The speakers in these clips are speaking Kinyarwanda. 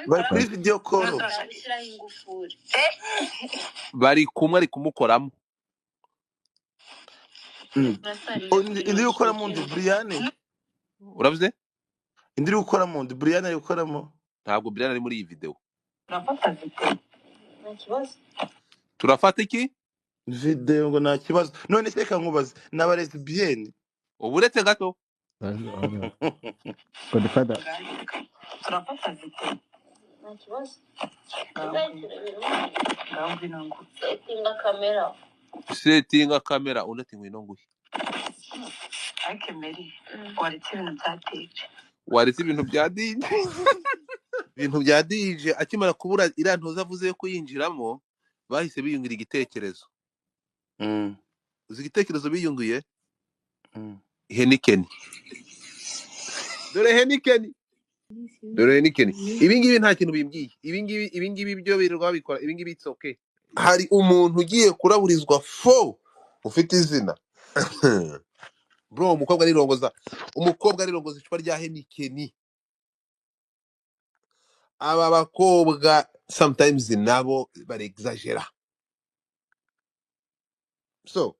bari kuri video call bari kumwe ari kumukoramo. indi gukora mu ndi Brian Uravuze? indi gukora mu ndi Brian ari gukoramo. Ntabwo Brian ari muri iyi video. Turafata iki? Video ngo nta kibazo. None se kankubaze n'abarezi bien. Uburetse gato. Godfather. Turafata video. Nta kibazo. Settinga kamera unati ngwino nguhe. Ariko Mary waretse ibintu byateje. Waretse ibintu bya DJ. Ibintu bya DJ akimara kubura iriya ntoza avuze ko yinjiramo bahise biyungira igitekerezo. Uzi igitekerezo biyunguye? Heineken. Dore Heineken. Dore Heineken. Ibingibi nta kintu bimbyiye. Ibingibi byo birirwa bikora. Ibingibi it's okay. Hari umuntu ugiye kuraburizwa fo ufite izina. Bro, umukobwa arirongoza icupa rya Heineken. Aba bakobwa sometimes nabo bari exagera. So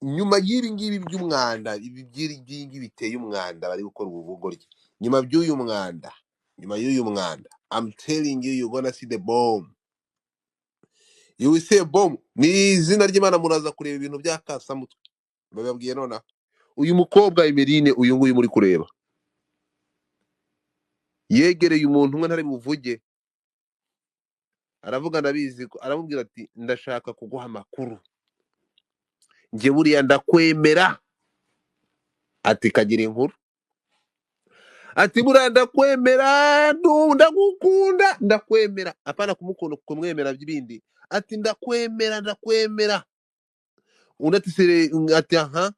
nyuma y'ibi ngibi by'umwanda ibi biteye umwanda bari gukora ubuvugoryi. Nyuma y'uyu mwanda I'm telling you you're gonna see the bomb. You will see a bomb. Ni izina ry'Imana muraza kureba ibintu byakasamutwe. Bababwiye nona uyu mukobwa Emeline uyu nguyu muri kureba yegereye umuntu umwe ntari buvuge, aravuga ndabizi ko aramubwira ati ndashaka kuguha amakuru, nje buriya ndakwemera. Ati kagira inkuru. Ati buriya ndakwemera, ndagukunda, ndakwemera. Apana kumwemera by'ibindi. Ati ndakwemera. Unati sere ati aha.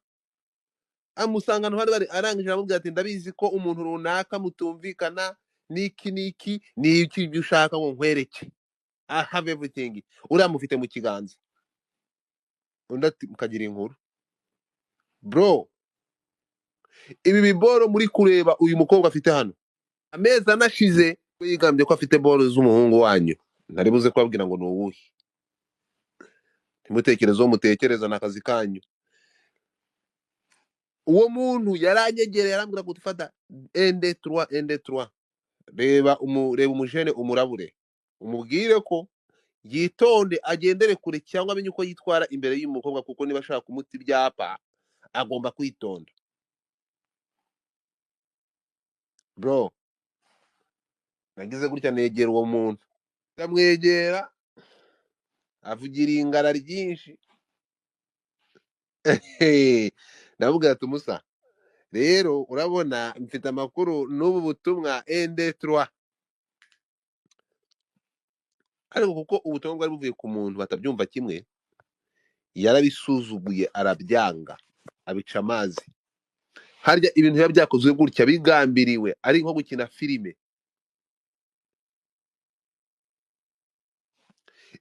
Amusanga ntwari bari arangije aramubwira ati ndabizi ko umuntu runaka mutumvikana niki ni iki ibyo ushaka ngo nkwereke. I have everything. Uramufite mu kiganza. Undati mukagira inkuru. Bro, ibi biboro muri kureba uyu mukobwa afite hano. Ameza anashize yigambye ko afite boro z'umuhungu wanyu. Ntari buze kubabwira ngo nuwuhe. Timutekerezo mutekereza nakazi kanyu. Uwo muntu yaranyegereye arambwira ngo tufata ND3. Reba umujene umurabure. Umubwire ko yitonde agendere kure cyangwa amenye uko yitwara imbere y'umukobwa, kuko niba ashaka kumuta ibyapa agomba kwitonda. Bro, nagize gutya negera uwo muntu, ndamwegera avugira ingara ryinshi. Navuga ati Musa, rero urabona mfite amakuru n'ubu butumwa ND3, ariko kuko ubutumwa bwari buvuye ku muntu batabyumva kimwe, yarabisuzuguye arabyanga abica amazi. Harya ibintu biba byakozwe gutya bigambiriwe ari nko gukina filime.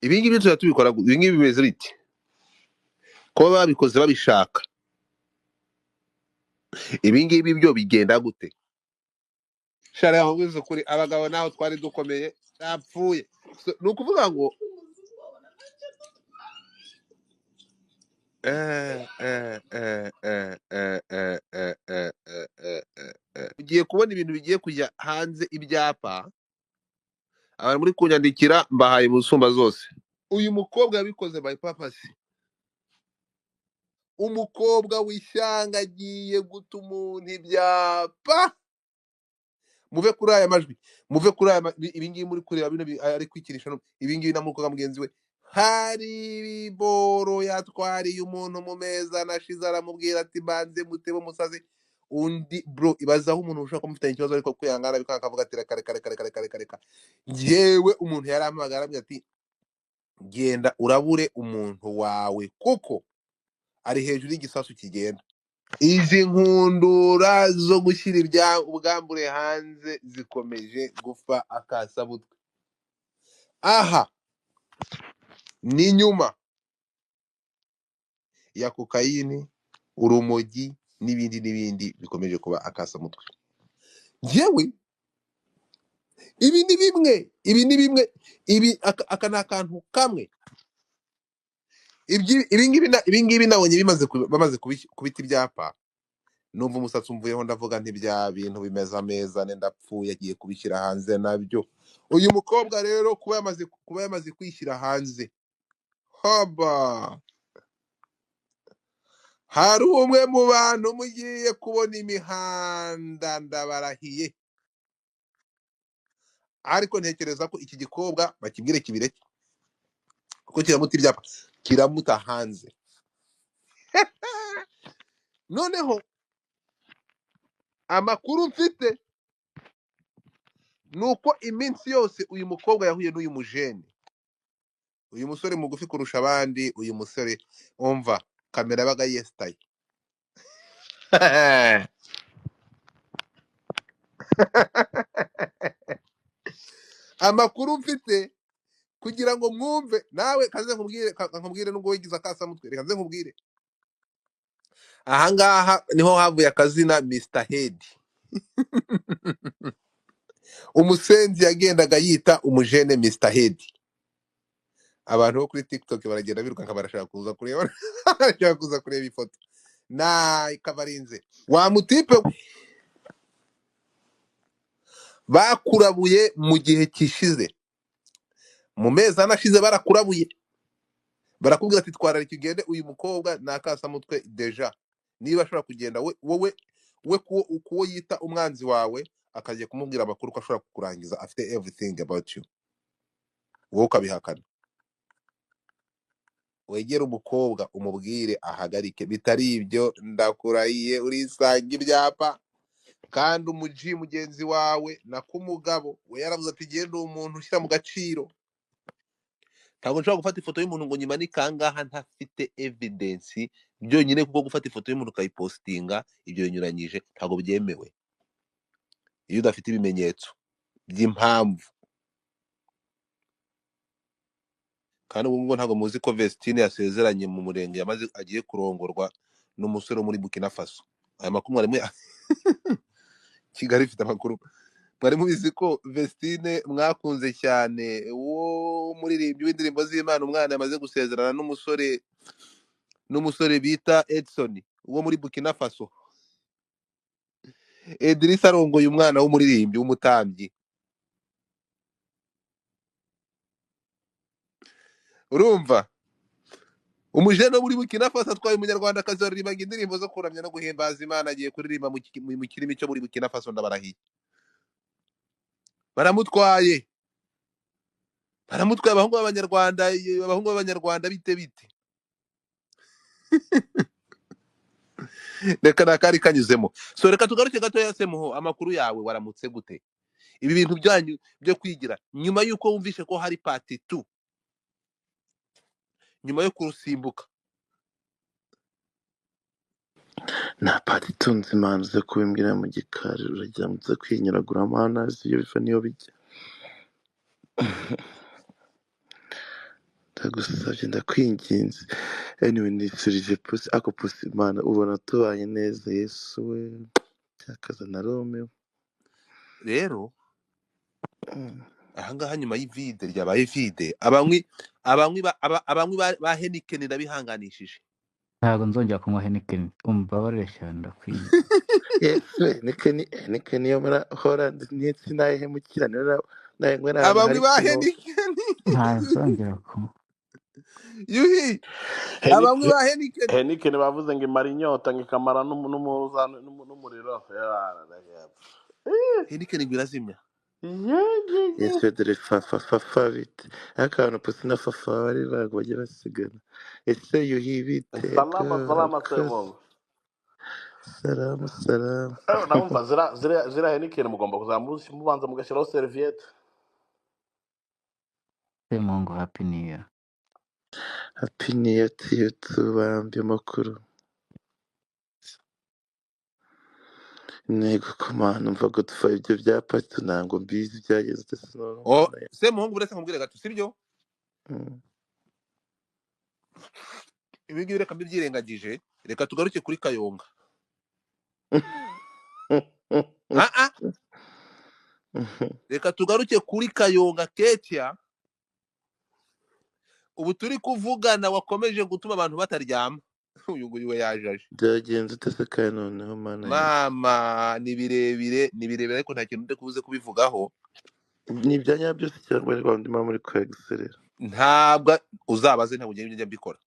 Ibingibi tubikora, ibingibi bimeze biti ko babikoze babishaka. Ibingibi byo bigenda gute? Shara ahubwo kuri abagabo naho twari dukomeye yapfuye. Nukuvuga ngo ugiye kubona ibintu bigiye kujya hanze ibyapa, abantu muri kunyandikira mbahaye musumba zose. Uyu mukobwa yabikoze by purpose. Umukobwa w'ishyanga agiye guta umuntu ibyapa. Muve kuri aya majwi, muve kuri aya ibingibi muri kureba bino ari kwikirisha ibingibi na mukobwa mugenzi we. Hari boro yatwariye umuntu mu meza nashize aramubwira ati banze mutebe musaze. Undi bro ibazaho umuntu ushaka kumufitanya ikibazo ariko kwihangana bikanga akavuga ati reka. Yewe umuntu yarampamagara arambwira ati genda urabure umuntu wawe kuko ari hejuru y'igisasu kigenda. Izi nkundura zo gushyira ubwambure hanze zikomeje gupfa akasabutwe. Aha ni nyuma ya kokayini, urumogi n'ibindi bikomeje kuba akasamutwe. Yewe ibi ni bimwe ibi aka ni akantu kamwe. Ibi ngibi nabonye bamaze kubita ibyapa, numva umusatsi umvuyeho ndavuga nti bya bintu bimeze ameza ndapfuye, agiye kubishyira hanze nabyo. Uyu mukobwa rero kuba yamaze kwishyira hanze, haba hari umwe mu bantu mugiye kubona imihanda, ndabarahiye. Ariko ntekereza ko iki gikobwa bakibwire kibireke, kuko kiramuta ibyapa, kiramuta hanze. Noneho amakuru mfite nuko iminsi yose uyu mukobwa yahuye n'uyu mujene, uyu musore mugufi kurusha abandi, uyu musore umva kamera yabaga yesitaye. Amakuru mfite kugira ngo mwumve nawe, kaze nkubwire nubwo wigize akasamutwe, reka nze nkubwire. Ahangaha niho havuye akazina Mr Head. Umusenzi yagendaga yita umujene Mr Head. Abantu bo kuri TikTok baragenda biruka barashaka kuza kureba barashaka kuza kureba ifoto na ikabarinze. Wa mutipe bakurabuye mu gihe kishize, mu mezi anashize barakurabuye, barakubwira ati twara ikigende uyu mukobwa nakasamutwe deja, niba ashobora kugenda wowe kuwo yita umwanzi wawe akagiye kumubwira amakuru ko ashobora kukurangiza, afite everything about you, wowe ukabihakana. Wegera umukobwa umubwire ahagarike, bitari ibyo ndakurahiye urisanga ibyapa. Kandi umuji mugenzi wawe nako umugabo we yaravuze ati genda umuntu ushyira mu gaciro. Ntabwo nshobora gufata ifoto y'umuntu ngo nyimanike ahangaha ntafite evidence byonyine, kuko gufata ifoto y'umuntu ukayipostinga ibyo binyuranyije, ntabwo byemewe iyo udafite ibimenyetso by'impamvu. Kandi ubu ngubu ntabwo muzi ko Vestine yasezeranye mu murenge agiye kurongorwa n'umusore wo muri Burkina Faso. Aya makuru mwari Kigali ifite amakuru. Mwari mubizi ko Vestine mwakunze cyane, uwo muririmbyi w'indirimbo z'Imana, umwana yamaze gusezerana n'umusore bita Edson wo muri Burkina Faso. Idrissa arongoye umwana w'umuririmbyi w'umutambyi. Urumva? Umujene wo muri Burkina Faso atwaye umunyarwandakazi waririmbaga indirimbo zo kuramya no guhimbaza Imana, agiye kuririmba mu kirimi cyo muri Burkina Faso, ndabarahiye. Baramutwaye abahungu b'abanyarwanda bite reka nakari kanyuzemo. So reka tugaruke gato ya Semuho, amakuru yawe, waramutse gute? Ibi bintu byanyu byo kwigira nyuma yuko wumvishe ko hari part 2, nyuma yo kurusimbuka. nta pati itunze imana uze kubimbwira mu gikari, uragira ngo uze kwinyuragura amanazi, iyo biva niyo bijya. Ndagusabye ndakwinginze. Anyway, nisubije pusi, ako pusi imana ubona tubanye neza, Yesu we, cyakaza na Romeo. Rero ahangaha nyuma y'ivide ryabaye vide, abanywi ba Heineken ndabihanganishije. ntabwo nzongera kunywa Heineken, umbabarire cyane ndakwiye. Yesu we, Heineken yo muri Holland sinayihemukira, nawe ngo Abanywi ba Heineken ntazongera kunywa. yuhi, abanywi ba Heineken. Heineken bavuze ngo imara inyota ngo ikamara n'umuriro. Heineken birazimya. Yesu dore fafa bite akantu pusi na fafa bari bajya basigana. Ese yuhi bite? Salama Semuho. Salamu. Urumva ziriya Heineken mugomba kuzamuza mubanza mugashyiraho serviette. Semungu happy new year. Happy New Year to you too, barambye amakuru. Ntego komana umva ko tufa ibyo byapa ntabwo mbizi byageze udasinono. Semuhungu buretse nkubwire gato, sibyo? Ibi ngibi reka mbibyirengagije, reka tugaruke kuri Kayonga. reka tugaruke kuri Kayonga Ketia. Ubu turi kuvugana wakomeje gutuma abantu bataryama. Uyu nguyu we yajaje. byagenze utesekaye noneho mana yanjye. Mama ni birebire ariko nta kintu kubuze kubivugaho. Ni ibya nyabyo se cyangwa ari rwanda imamo muri kwegiserera? Ntabwo uzabaze, ntabwo ugenda njya mbikora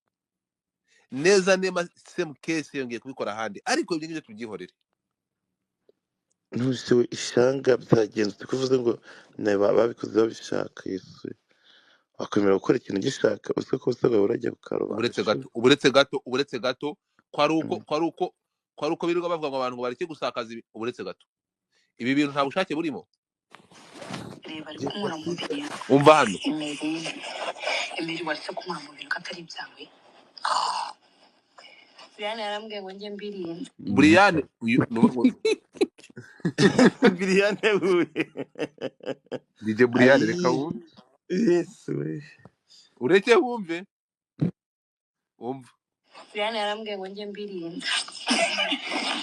neza nema same case yongeye kubikora ahandi, ariko ibyo ngibyo tubyihorere. Ntuse we ishanga byagenze ute kuvuze ngo babikoze babishaka Yesu wakwemera gukora ikintu gishaka uzi ko bose bwawe urajya kukarubanda. uburetse gato kwari uko birirwa bavuga ngo abantu ngo bareke gusakaza uburetse gato ibi bintu nta bushake burimo. reba ari kumura mu bintu Umva hano Emeri waretse kumura mu bintu katari ibyawe. Brian yarambwiye ngo njye mbiriye. Brian Biriyane buye DJ Brian reka wumve. Yesu we Ureke wumve. Umva Brian yarambwiye ngo njye mbiriye.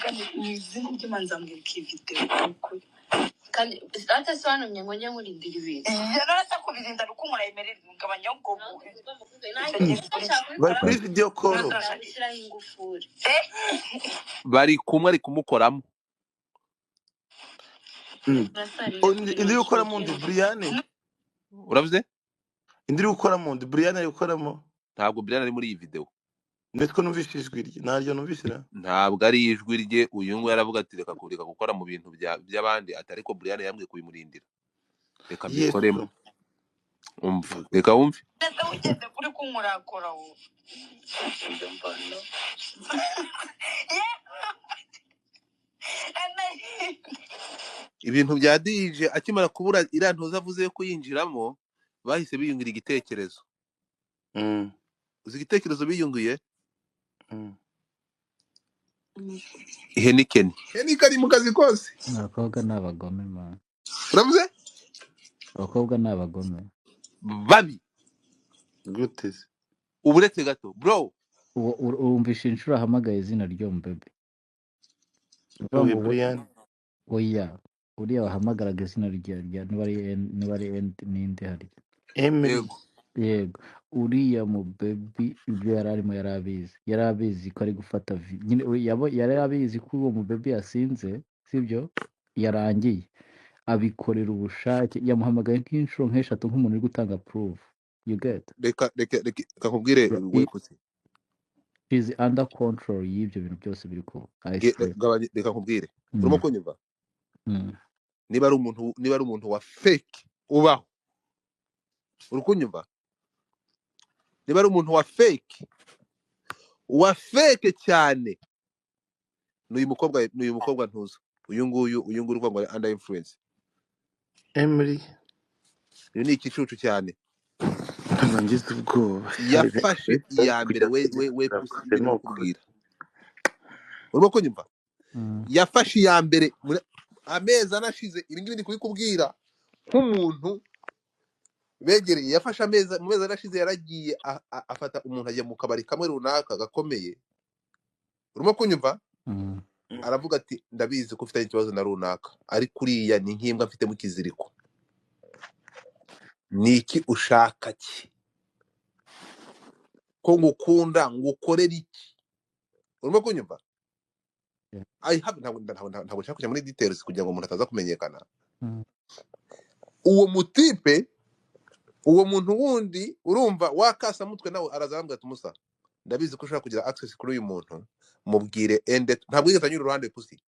Kandi izina ry'Imana mbwira iki video kuri. Kandi atasobanumye ngo njye nkurindira ibintu. Yarasa kubirinda rukumura Emeri ngabanya ubwo buhe. bari kuri video call bari kumwe ari kumukoramo. indi gukora mu ndi Brian Uravuze? indi gukora mu ndi Brian ari gukoramo. Ntabwo Brian ari muri iyi video. ndetse ko numvise ijwi rye naryo numvise Ntabwo ari ijwi rye. Uyu nguyu aravuga ati reka gukora mu bintu by'abandi, atari ko Brian yambwiye kubimurindira. Reka bikoremo. Umva reka wumve. ugeze kuri kunkurakora wowe. Ibintu bya DJ akimara kubura iriya ntuza avuze ko yinjiramo, bahise biyungira igitekerezo. Uzi igitekerezo biyunguye? Heineken ari mu kazi kose. Abakobwa ni abagome man. Uravuze? Abakobwa ni abagome Babi. gute se Uburetse gato bro. Urumvisha inshuro ahamagaye izina ryo mbebe. Brian Oya uriya wahamagaraga izina rya niba ari n'indi hari. Emily Yego uriya mu baby ibyo yari abizi ko ari gufata nyine yari abizi ko uwo mu baby yasinze sibyo yarangiye abikorera ubushake yamuhamagaye nk'inshuro nk'eshatu nk'umuntu uri gutanga proof you get. Reka kakubwire we pusi. She's under control y'ibyo bintu byose biri ko Reka nkubwire urimo kunyumva. Niba ari umuntu wa fake ubaho uri kunyumva. Niba ari umuntu wa fake cyane n'uyu mukobwa ntuza uyu nguyu uvuga ngo under influence. Emily uyu ni ikicucu cyane. ngize ubwoba yafashe iya mbere we kurimo kubwira. Urimo kunyumva. Yafashe iya mbere amezi anashize ibi ngibi ndi kubikubwira nk'umuntu begereye. Yafashe mu mezi anashize yaragiye afata umuntu ajya mu kabari kamwe runaka gakomeye. Urimo kunyumva. Aravuga ati ndabizi ko ufite ikibazo na runaka ariko uriya ni nk'imbwa mfite mu kiziriko. Niki ushaka ki ko ngukunda ngukorera iki? Urimo kunyumva. Ntabwo nshaka kujya muri details kugira ngo umuntu ataza kumenyekana. Uwo muntu wundi urumva wakasa mutwe nawe arazambwa tumusa ndabizi ko ushaka kugira access kuri uyu muntu mubwire ende. Ntabwo yigeze anyura uruhande pusi.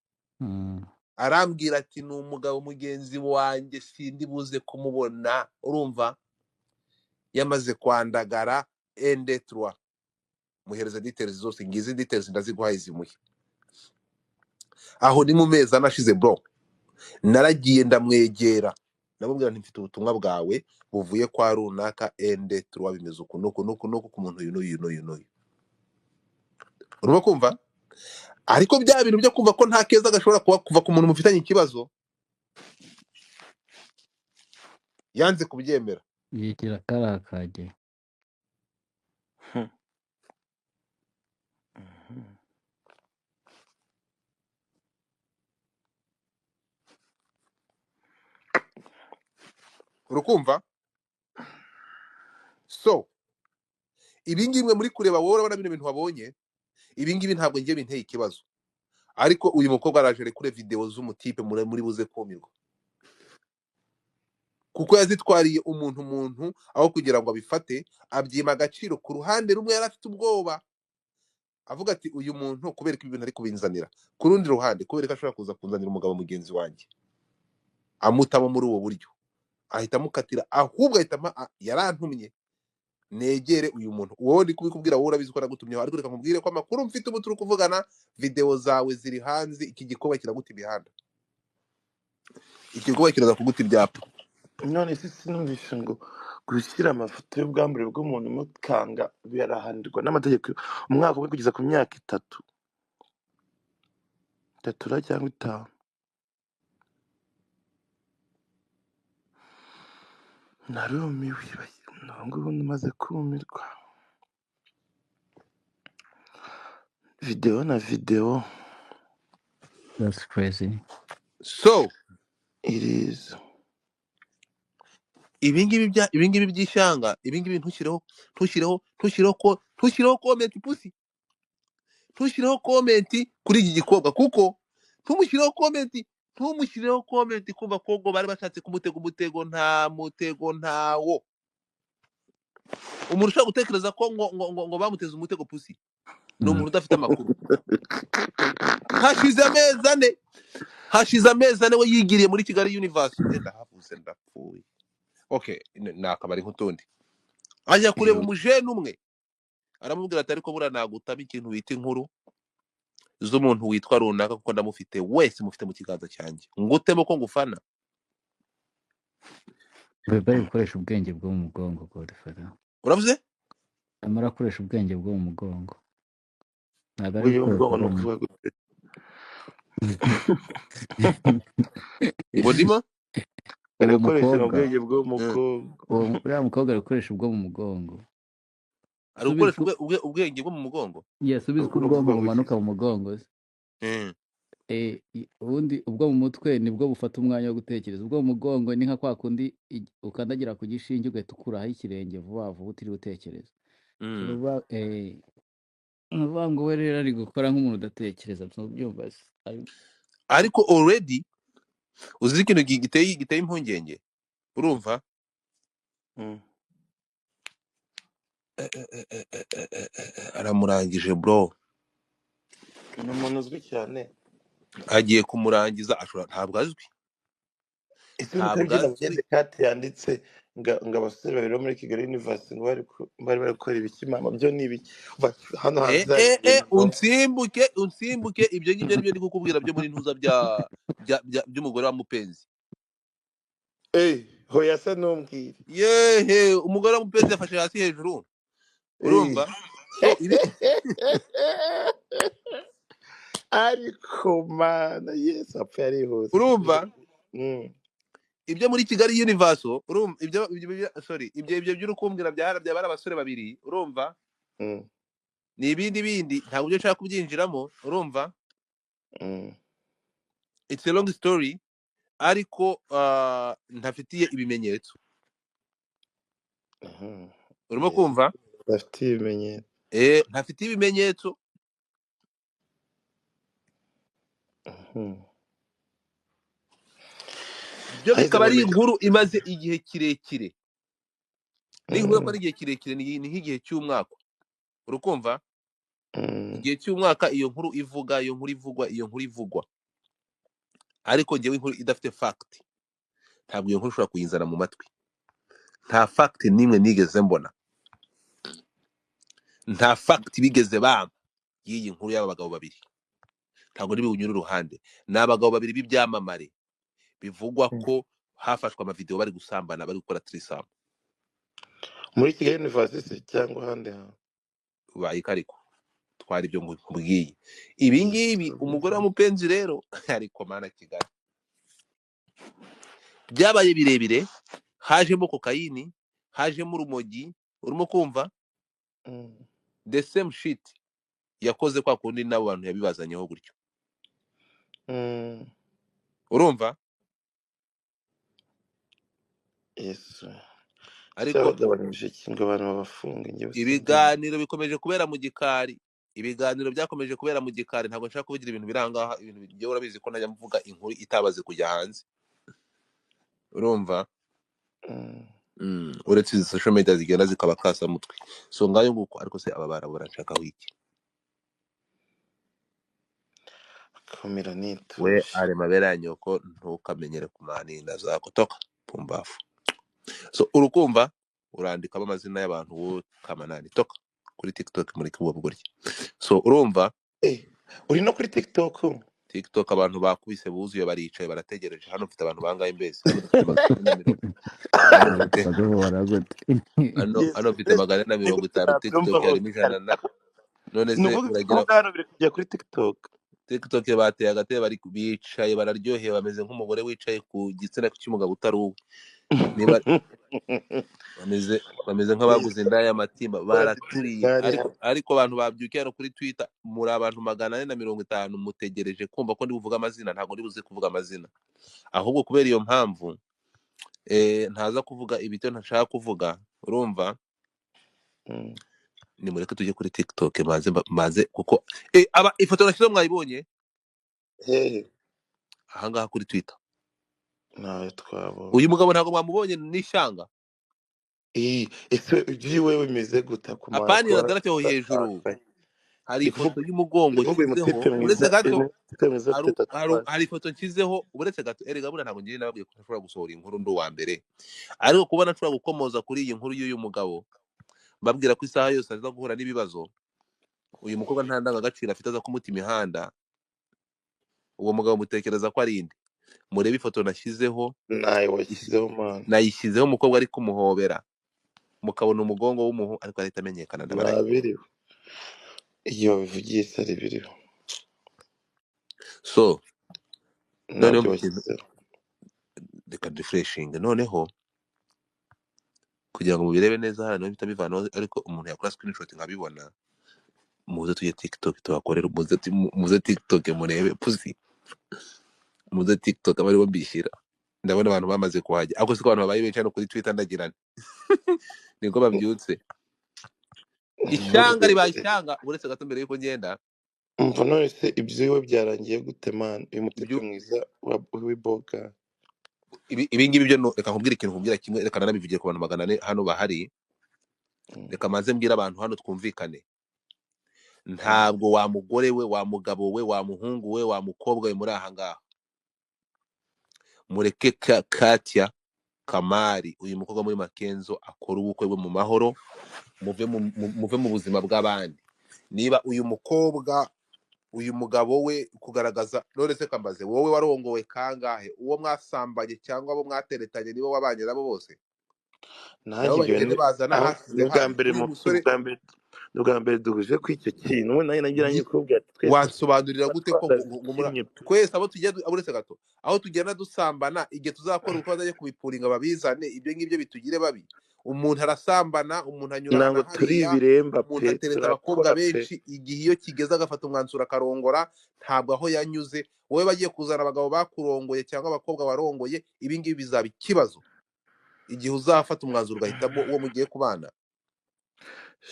Arambwira ati ni umugabo mugenzi wanjye sindi buze kumubona. Urumva yamaze kwandagara ende 3 muhereza details zose ngize details ndaziguhaye zimuhe. Aho ni mu mezi anashize bro. Naragiye ndamwegera namubwira nti mfite ubutumwa bwawe buvuye kwa runaka ende 3 bimeze uku nuko ku muntu uyu. Urimo kumva. Ariko bya bintu byo kumva ko nta keza gashobora kuva ku muntu mufitanye ikibazo yanze kubyemera. yigira karakage. urukumva. So ibingibi mwe muri kureba wowe urabona bino bintu wabonye, ibingibi ntabwo ngiye binteye ikibazo, ariko uyu mukobwa araje ari kure video z'umutipe muri buze kumirwa, kuko yazitwariye umuntu aho kugira ngo abifate abyima agaciro. Ku ruhande rumwe yari afite ubwoba avuga ati uyu muntu kubera ko ibintu ari kubinzanira, ku rundi ruhande kubera ko ashobora kuza kunzanira umugabo mugenzi wanjye amutamo muri uwo buryo, ahita amukatira, ahubwo ahita yarantumye negere uyu muntu. Wowe ndi kubikubwira, wowe urabizi ko nagutumyeho, ariko reka nkubwire ko amakuru mfite ubu turi kuvugana, video zawe ziri hanze, iki gikorwa kiraguta imihanda, iki gikorwa kiraza kuguta ibyapa. none se sinumvishe ngo gushyira amafoto y'ubwambure bw'umuntu mukanga birahanirwa n'amategeko umwaka umwe kugeza ku myaka 3 cyangwa 5. narumiwe ngubu maze kumirwa. Video That's crazy. So it is ibingibi by'ishyanga, ibingibi ntushyireho comment pusi, ntushyireho comment kuri iki gikobwa, kuko ntumushyireho comment kumva ko ngo bari bashatse kumutega umutego. Nta mutego ntawo. Umuntu ushobora gutekereza ko ngo bamuteze umutego pusi ni umuntu udafite amakuru. hashize amezi ane we yigiriye muri Kigali Universe, ndahavuze ndapfuye. Okay, nakabari nk'utundi ajya kureba umujene umwe, aramubwira ati ariko bura nagutama ikintu wita inkuru z'umuntu witwa runaka, kuko ndamufite wese mufite mu kiganza cyanjye, ngutemo ko ngufana. Bari gukoresha ubwenge bwo mu mugongo, Godfather. Uravuze? Amara akoresha ubwenge bwo mu mugongo. uyu mugongo no kuvuga gute? Bodima arakoresha ubwenge bwo mu mugongo. Uriya mukobwa ari gukoresha ubwo mu mugongo. ari gukoresha ubwenge bwo mu mugongo. Yes, ubizi ko ubwonko bumanuka mu mugongo. Ubundi ubwo mu mutwe nibwo bufata umwanya wo gutekereza. Ubwo mu mugongo ni nka kwa kundi ukandagira ku gishinge ugahita ukuraho ikirenge vuba vuba utiri gutekereza. Uvuga ngo we rero ari gukora nk'umuntu udatekereza, byumva se. Ariko already uzi ikintu giteye impungenge, urumva? Aramurangije bro, ni umuntu uzwi cyane, agiye kumurangiza, ashobora ntabwo azwi. Kati yanditse ngo abasore babiri bo muri Kigali Universe ngo bari gukora ibiki mama, byo ni ibiki hano hanze? unsimbuke ibyo ngibyo nibyo ndi kukubwira byo muri ntuza by'umugore wa mupenzi. Hoya se numbwire. Yehe, umugore wa mupenzi yafashe hasi hejuru, urumva? Ariko mana Yesu apfa yarihuse, urumva? Ibyo muri Kigali Universe, urumva? Ibyo by'urukumbwira byabara abasore babiri, urumva? Ni ibindi ntabwo byo nshaka kubyinjiramo, urumva? It's a long story, ariko ntafitiye ibimenyetso. Urimo kumva? Ntafitiye ibimenyetso. Ntafitiye ibimenyetso. Byo bikaba ari inkuru imaze igihe kirekire. Ni inkuru ko ari igihe kirekire, ni nk'igihe cy'umwaka. Urukumva? Igihe cy'umwaka iyo nkuru ivugwa. Ariko njyewe inkuru idafite fact, ntabwo iyo nkuru ushobora kuyinzana mu matwi. Nta fact nimwe nigeze mbona, nta fact bigeze bampa y'iyi nkuru y'aba bagabo babiri. Ntabwo nibiwunyura uruhande. Ni abagabo babiri b'ibyamamare bivugwa ko hafashwe amavideo bari gusambana, bari gukora threesome muri Kigali University cyangwa ahandi hantu. Ariko twari ibyo nkubwiye. Ibi ngibi umugore wa mupenzi rero ariko mana Kigali byabaye birebire, hajemo kokayini, hajemo urumogi, urimo kumva? The same shit yakoze kwa kundi n'abo bantu yabibazanyeho gutyo, urumva? yesu ariko cyabagabanyije iki ngo abantu babafunge njye usimbye ibiganiro bikomeje kubera mu gikari, ibiganiro byakomeje kubera mu gikari. Ntabwo nshaka kuvugira ibintu biri ahangaha, ibintu bigiye urabizi ko najya mvuga inkuru itabaze kujya hanze, urumva. Uretse izi social media zigenda zikaba kasamutwe, so ngayo nguko. Ariko se aba barabura nshakaho iki? komera We nituje ari mabere ya nyoko ntukamenyere kumaninda zako toka pumbafu. So urukumva urandikamo amazina y'abantu wowe kamanani toka kuri TikTok muri kubo bugoryi. So urumva uri no kuri TikTok abantu bakubise buzuye baricaye barategereje. Hano mfite abantu bangaye mbese? Hano mfite 450. TikTok yarimo 100 none se uragira hano biri kujya kuri TikTok bateye agatebe bari bicaye bararyoheye bameze nk'umugore wicaye ku gitsina cy'umugabo utari uwe. Niba bameze nk'abaguze inda y'amatimba baraturiye. Ariko abantu babyukiye hano kuri Twitter muri abantu 450 mutegereje kumva ko ndi buvuga amazina. Ntabwo ndi buze kuvuga amazina, ahubwo kubera iyo mpamvu ntaza kuvuga ibyo ntashaka kuvuga, urumva. Nimureke tujye kuri TikTok maze kuko aba ifoto nashyize mwayibonye ahangaha kuri Twitter. nawe twabonye Uyu mugabo ntabwo mwamubonye n'ishyanga. ese ugiye bimeze guta ku apani radarate hejuru hari ifoto y'umugongo nshyizeho. Uretse gato hari ifoto nshyizeho, uretse gato erega buriya ntabwo ngiye nababwiye ko nshobora gusohora inkuru ndi uwa mbere, ariko kubona nshobora gukomoza kuri iyi nkuru y'uyu mugabo mbabwira ko isaha yose aza guhura n'ibibazo. Uyu mukobwa nta ndangagaciro afite, aza kumuta imihanda. Uwo mugabo mutekereza ko ari inde? Murebe ifoto nashyizeho, nayishyizeho umukobwa ari kumuhobera, mukabona umugongo w'umuhu, ariko ahita amenyekana. ndabarayo iyo bivugiye sari biriho. So noneho reka refreshing noneho kugira ngo mubirebe neza hano bita bivanaho, ariko umuntu yakora screenshot nkabibona. Muze tujye TikTok tubakorera, muze TikTok murebe pusi, muze TikTok abari bo mbishyira. Ndabona abantu bamaze kuhajya, ako siko abantu babaye benshi hano kuri Twitter ndagirana niko babyutse. Ishyanga ribaye ishyanga. Uretse gato mbere yuko ngenda umva none se ibyo byarangiye gute man? Uyu mutete mwiza w'iboga ibi ngibi byo reka nkubwire ikintu nkubwira kimwe, reka nanabivugiye ku bantu 400 hano bahari. Reka maze mbwira abantu hano twumvikane. Ntabwo wa mugore we, wa mugabo we, wa muhungu we, wa mukobwa we muri aha ngaha mureke Katia Kamari uyu mukobwa muri Makenzo akora ubukwe bwe mu mahoro, muve mu buzima bw'abandi. Niba uyu mukobwa uyu mugabo we kugaragaza, none se kambaze wowe warongowe kangahe? Uwo mwasambanye cyangwa abo mwateretanye nibo wabanye nabo bose? nanjye bazana ubwa mbere duhuje ku icyo kintu. We nayo nagiranye kubwira twese wansobanurira gute ko twese abo tujya uretse gato aho tugenda dusambana igihe tuzakora uko bazajya kubipuringa babizane, ibyo ngibyo bitugire babi. Umuntu arasambana, umuntu anyurana hariya, umuntu atereta abakobwa benshi, igihe iyo kigeze agafata umwanzuro akarongora, ntabwo aho yanyuze wowe bagiye kuzana abagabo bakurongoye cyangwa abakobwa warongoye. Ibi ngibi bizaba ikibazo igihe uzafata umwanzuro ugahitamo uwo mugiye kubana.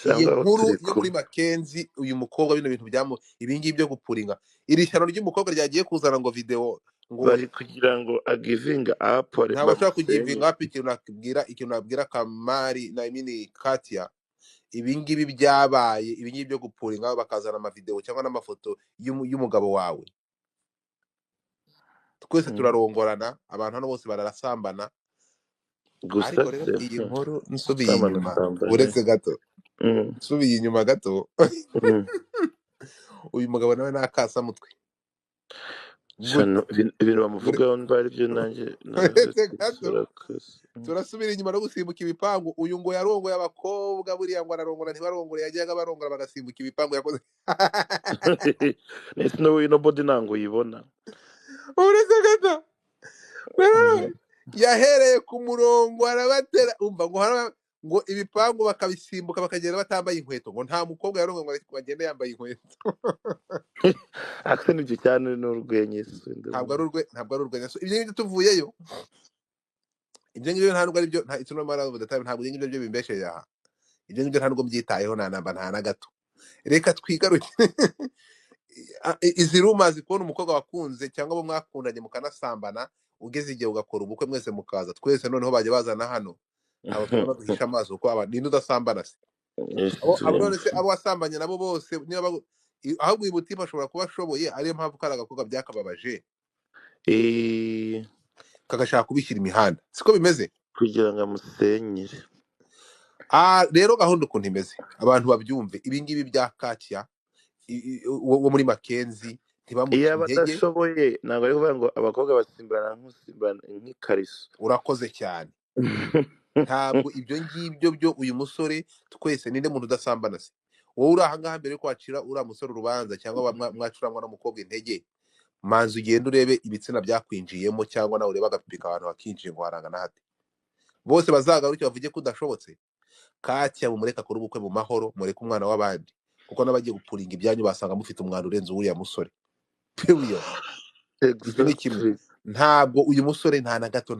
Iyi nkuru yo muri Makenzi uyu mukobwa bino bintu byamo ibi ngibi byo gupuringa, iri shyano ry'umukobwa ryagiye kuzana ngo video ngo bari kugira ngo agivinga up, ntabwo ashaka kugivinga up. Ikintu nabwira Kamari na Katia, ibi ngibi byabaye, ibi ngibi byo gupuringa bakazana amavideo cyangwa n'amafoto y'umugabo wawe. Twese turarongorana, abantu hano bose bararasambana. Ariko rero iyi nkuru nsubiye inyuma, uretse gato nsubiye inyuma gato uyu mugabo nawe nakasa mutwe ibintu bamuvugaho ndari byo nanjye turasubira inyuma no gusimbuka ibipangu. Uyu ngo yarongoye abakobwa, buriya ngo ararongora ntibarongore, yajyaga barongora bagasimbuka ibipangu yakoze. Nese no ino body nango yibona uretse gato yahereye ku murongo arabatera, umva ngo ibipangu bakabisimbuka bakagenda batambaye inkweto. ngo nta mukobwa yarongo ngo agende yambaye inkweto. akse nibyo cyane n'urwenye. Ntabwo ari urwenya. Ibyo ngibyo tuvuyeyo, ibyo ngibyo nta nubwo ari byo, it's not matter of the time, ntabwo ibyo ngibyo byo bimbesheje aha, ibyo ngibyo nta nubwo mbyitayeho nta namba nta na gato. Reka twigaruke izi rumors kubona umukobwa wakunze cyangwa abo mwakundanye mukanasambana, ugeze igihe ugakora ubukwe mwese mukaza twese, noneho bajya bazana hano, ntabwo tubona duhisha amaso kuko ninde udasambana se? abo none se abo wasambanye nabo bose niba ahubwo uyu mutima ashobora kuba ashoboye, ariyo mpamvu kari agakobwa byakababaje kagashaka kubishyira imihanda, siko bimeze kugira ngo amusenyere. rero gahunda ukuntu imeze abantu babyumve, ibi ngibi bya Katya wo muri Makenzi ntibamuce iyo intege. abadashoboye ntabwo ari kuvuga ngo abakobwa basimbana nk'ikariso. Urakoze cyane. Ntabwo ibyo ngibyo byo uyu musore twese, ninde muntu udasambana se? Wowe uri ahangaha mbere yo kwacira uriya musore urubanza cyangwa mwacuranwa n'umukobwa intege, manzi ugenda urebe ibitsina byakwinjiyemo, cyangwa nawe urebe agapipika abantu bakinjiye ngo harangana hate. Bose bazagaruke bavuge ko udashobotse. Katya mumureka akora ubukwe mu mahoro, mureke umwana w'abandi, kuko n'abagiye gupuringa ibyanyu basanga mufite umwana urenze uriya musore. Period. Icyo ni kimwe. Ntabwo uyu musore nta na gato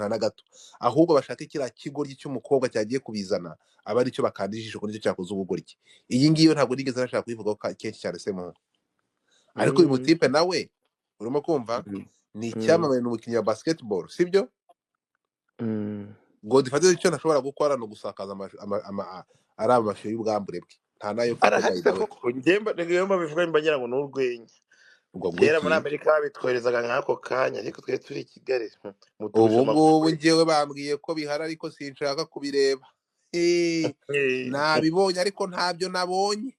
ahubwo bashaka kiriya kigoryi cy'umukobwa cyagiye kubizana, aba aricyo bakanda ijisho kuri cyo cyakoze ubugoryi. Iyi ngiyo ntabwo nigeze nashaka kuyivugaho kenshi cyane se mu, ariko uyu mutipe nawe urimo kumva ni icyamamare, ni umukinnyi wa basketball, sibyo? ngo dufate icyo ntashobora gukora no gusakaza ari amashusho y'ubwambure bwe, nta nayo mfite arahise koko ngemba bivuga mbagira ngo ni urwenya. Kera muri Amerika babitwoherezaga nk'ako kanya, ariko twe turi i Kigali ubu ngubu njyewe bambwiye ko bihari ariko sinshaka kubireba. Nabibonye ariko ntabyo nabonye.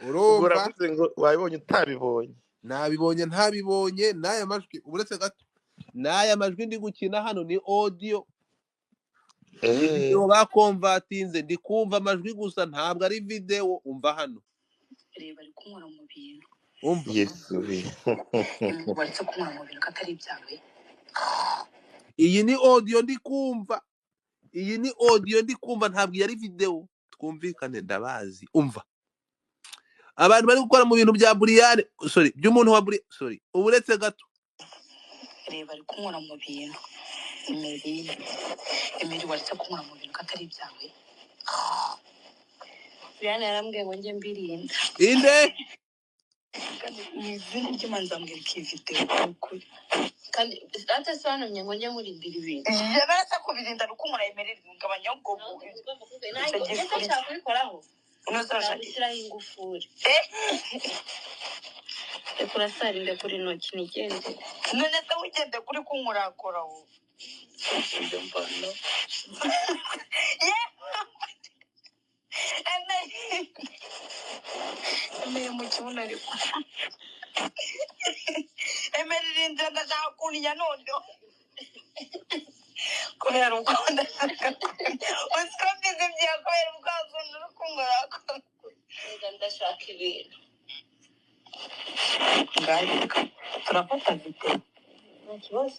Urumva wabibonye utabibonye? Nabibonye ntabibonye. N'aya majwi uretse gato, n'aya majwi ndi gukina hano ni audio, video bakonvatinze, ndi kumva amajwi gusa ntabwo ari video. Umva hano, reba ari kunkora mu bintu. Umva Yesu baretse kunkora mu bintu katari ibyawe. Iyi ni audio ndi kumva, iyi ni audio ndi kumva, ntabwo yari video. Twumvikane ndabazi. Umva abantu bari gukora mu bintu bya Brian, sorry, by'umuntu wa Brian, sorry, uburetse gato, reba ari kunkora mu bintu. Emeri waretse kunkora mu bintu katari ibyawe. Brian yarambwiye ngo njye mbirinda. Inde izina ry'Imana nzambwira iki video ukuri, kandi atasobanumye ngo njye murindira ibintu. Yaretse kubirinda rukunkora Emeri ngabanya ubwo icyo cyakora kubikoraho unozashakira ingufuri. Kurasarinde kuri noki nigende. None se ugende kuri kunkurakora wo. Ibyo mbona. Emeye mu kibuno ariko. Emeye rinze ndashaka kuninya nondo. Kubera uko ndashaka. Usikombize byakubera ubwakunda urukunkurakora. Ndashaka ibintu. Ngayika turafata video nta kibazo.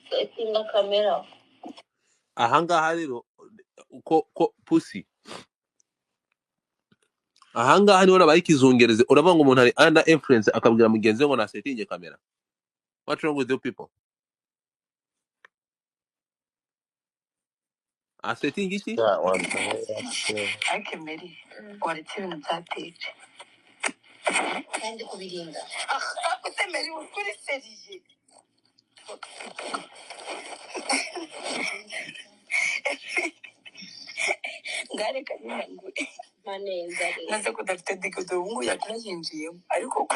Setinga kamera ahangaha rero ko pusi ahangaha niho nabaye ikizungereze. Uravuga ngo umuntu ari under influence akabwira mugenzi we ngo na setinge kamera. What's wrong with you people? Setting iki? Akemeri waretse ibintu byateje kandi kubirinda. Akutemeri ukuri seriye. Ngare kanyina ngo maneza rero. Naze kudafite dikodo ngo yakinjiyemo ariko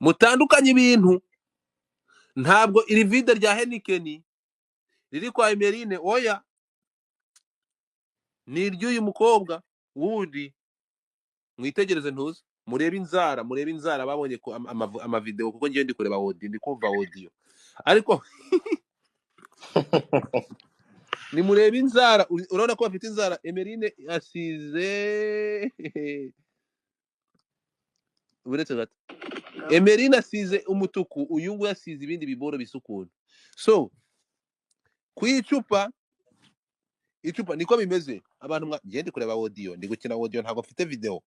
mutandukanye ibintu. Ntabwo iri video rya Heineken riri kwa Emerine, oya, ni iry'uyu mukobwa wundi. Mwitegereze ntuze, murebe inzara babonye ko amavideo, kuko ngiye ndi kureba audio, ndi kumva audio ariko ni murebe inzara. Urabona ko bafite inzara. Emerine asize uretse gato, Emerine asize umutuku, uyu nguyu asize ibindi biboro bisukura. So kwicupa icupa niko bimeze abantu ngiye ndi kureba audio, ndi gukina audio ntabwo mfite video.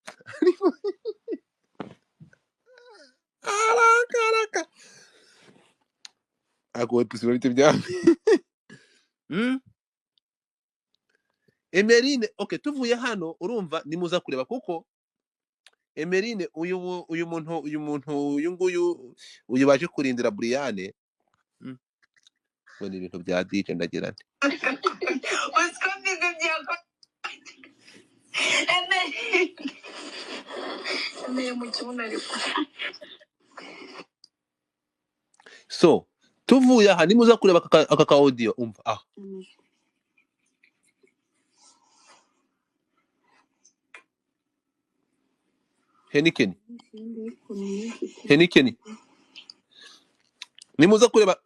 araka ako possibility bya Emerine. Okay, tuvuye hano urumva nimuza kureba kuko Emerine uyu muntu uyu baje kurindira Briane ngo ni ibintu bya DJ ndagira nti so tuvuye aha nimuza kureba aka ka audio umva Heniken nimuza kureba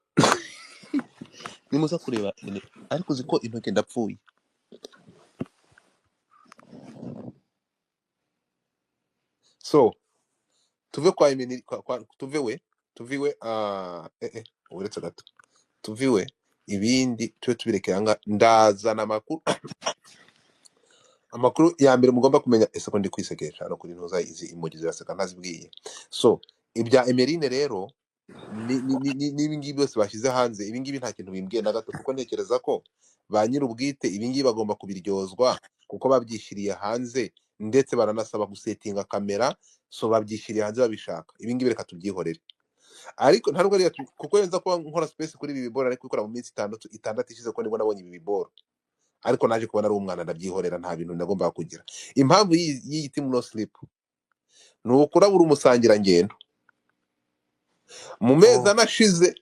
ariko uziko intoke ndapfuye. So tuve kwa Emerine tuviwe uretse gato tuviwe ibindi twe tubirekera ndazana amakuru ya mbere mugomba kumenya. Ese ko ndi kwisekesha no kuri ntuza izi emoji ziraseka ntazibwiye. So ibya Emerine rero n'ibingibi byose bashyize hanze, ibingibi nta kintu bimbwiye na gato, kuko ntekereza ko ba nyir'ubwite ibingibi bagomba kubiryozwa kuko babyishyiriye hanze ndetse baranasaba gusetinga kamera. So babyishyiriye hanze babishaka, ibingibi reka tubyihorere. Ariko ntabwo ari kuko yenza kuba nkora space kuri ibi biboro ariko ikora mu minsi 6 ishize ko nibwo nabonye ibi biboro, ariko naje kubona ari umwana ndabyihorera, nta bintu nagomba kugira. Impamvu y'iyi team no sleep ni ukurabura umusangira ngendo. Mu mezi anashize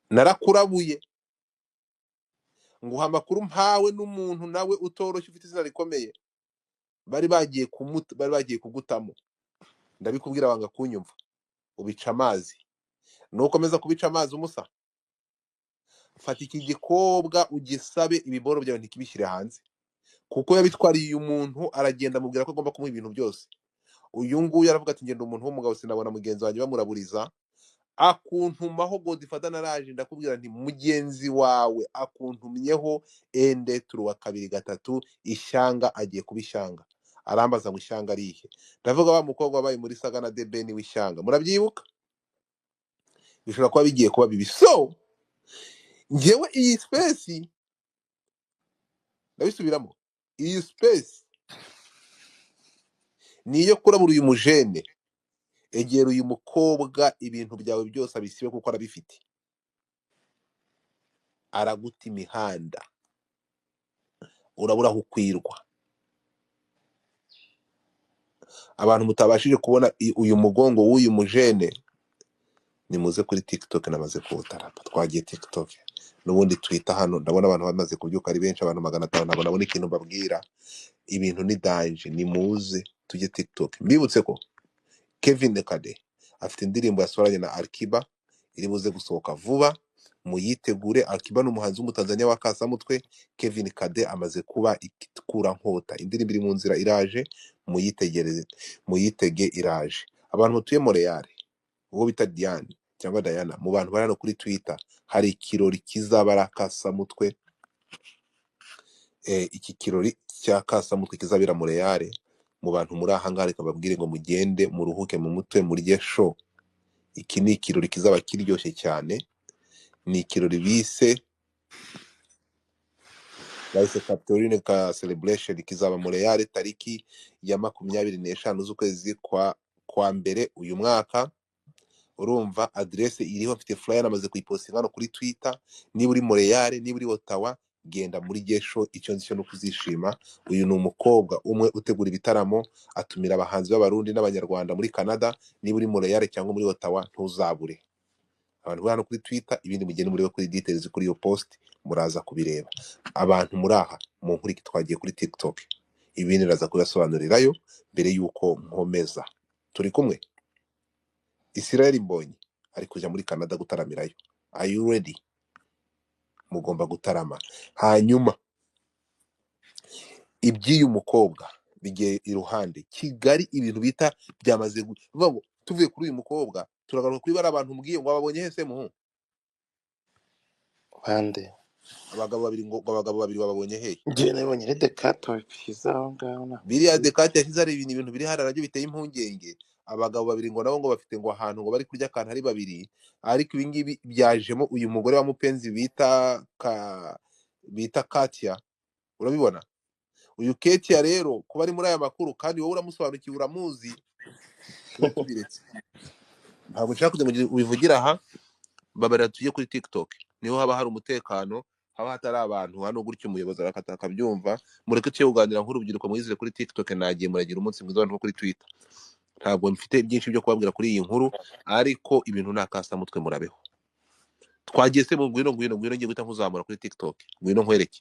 narakurabuye nguha amakuru mpawe n'umuntu nawe utoroshye ufite izina rikomeye, bari bagiye kugutamo, ndabikubwira wanga kunyumva, ubica amazi. Nukomeza kubica amazi umusa, fata iki gikobwa ugisabe ibiboro byawe ntikibishyire hanze, kuko yabitwariye umuntu aragenda amubwira ko agomba kumuha ibintu byose. Uyu nguyu aravuga ati ngenda umuntu w'umugabo sinabona mugenzi wanjye bamuraburiza, akuntumaho Godfather naraje ndakubwira nti mugenzi wawe akuntumyeho ende turuwa 2 3 ishyanga agiye kubishyanga. Arambaza ngo ishyanga rihe, ndavuga wa mukobwa wabaye muri Saga na Debeni w'ishyanga, murabyibuka? Bishobora kuba bigiye kuba bibi. So ngewe iyi space ndabisubiramo, iyi space niyo kurabura uyu mujene. Egera uyu mukobwa ibintu byawe byose abisibe kuko arabifite, araguta imihanda urabura aho ukwirwa. Abantu mutabashije kubona uyu mugongo w'uyu mujene nimuze kuri TikTok, namaze kuwutarapa, twagiye TikTok n'ubundi Twitter. Hano ndabona abantu bamaze kubyuka ari benshi, abantu 500. nabona ikintu mbabwira, ibintu ni danger, nimuze tujye TikTok. Mbibutse ko Kevin Kade afite indirimbo yasoranye na Alikiba iri buze gusohoka vuba, muyitegure. Alikiba n'umuhanzi w'umutanzania wa Kasamutwe, Kevin Kade amaze kuba ikura nkota, indirimbo iri mu nzira iraje, muyitege iraje. Abantu mutuye Montreal, uwo bita Diane cyangwa Diana, mu bantu bari hano kuri Twitter, hari ikirori kizabara Kasamutwe. Iki kirori cya Kasamutwe kizabera Montreal. Mu bantu muri aha ngaha reka babwire ngo mugende muruhuke mu mutwe murye show. Iki ni ikirori kizaba kiryoshye cyane, ni ikirori bise Capitoline ka celebration, kizaba Montreal tariki ya 25 z'ukwezi kwa mbere uyu mwaka. Urumva adresse iriho, mfite flyer namaze kuyipostinga hano kuri Twitter. Niba uri Montreal, niba uri Ottawa, genda muri gesho. Icyo nzi cyo no kuzishima. Uyu ni umukobwa umwe utegura ibitaramo, atumira abahanzi b'abarundi n'abanyarwanda muri Canada. Niba uri Montreal cyangwa muri Ottawa, ntuzabure. Abantu hano kuri Twitter, ibindi mugende muri kuri details kuri iyo post, muraza kubireba. Abantu muri aha mu nkuriki twagiye kuri TikTok, ibindi raza kuyasobanurirayo mbere yuko nkomeza. Turi kumwe. Israel Mbonyi ari kujya muri Canada gutaramirayo. Are you ready? Mugomba gutarama. Hanyuma iby'uyu mukobwa bigiye iruhande. Kigali ibintu bita byamaze vuga. Tuvuye kuri uyu mukobwa turagaruka kuri bari abantu mbwiye ngo babonye hese muhu bande abagabo babiri babonye hehe? njyewe nabonye ari dekato byiza aho ngaho na Biriya Dekate yashyize hari ibintu biri hariya nabyo biteye impungenge. Abagabo babiri ngo nabo ngo bafite ngo ahantu ngo bari kurya akantu ari babiri, ariko ibi ngibi byajemo uyu mugore wa mupenzi bita Katia, urabibona? Uyu Katia rero kuba ari muri aya makuru kandi wowe uramusobanukiwe uramuzi, tuba tubiretse. Ntabwo nshaka kugira ngo ubivugira aha, babara tujye kuri TikTok, niho haba hari umutekano, haba hatari abantu hano gutyo umuyobozi arakata akabyumva. Mureke tuye kuganira nk'urubyiruko mwizire kuri TikTok, nagiye muragira umunsi mwiza abantu kuri Twitter. Ntabwo mfite byinshi byo kubabwira kuri iyi nkuru, ariko ibintu nakasa mutwe murabeho. Twagiye se mu ngwino ngiye guhita nkuzamura kuri TikTok, ngwino nkwereke.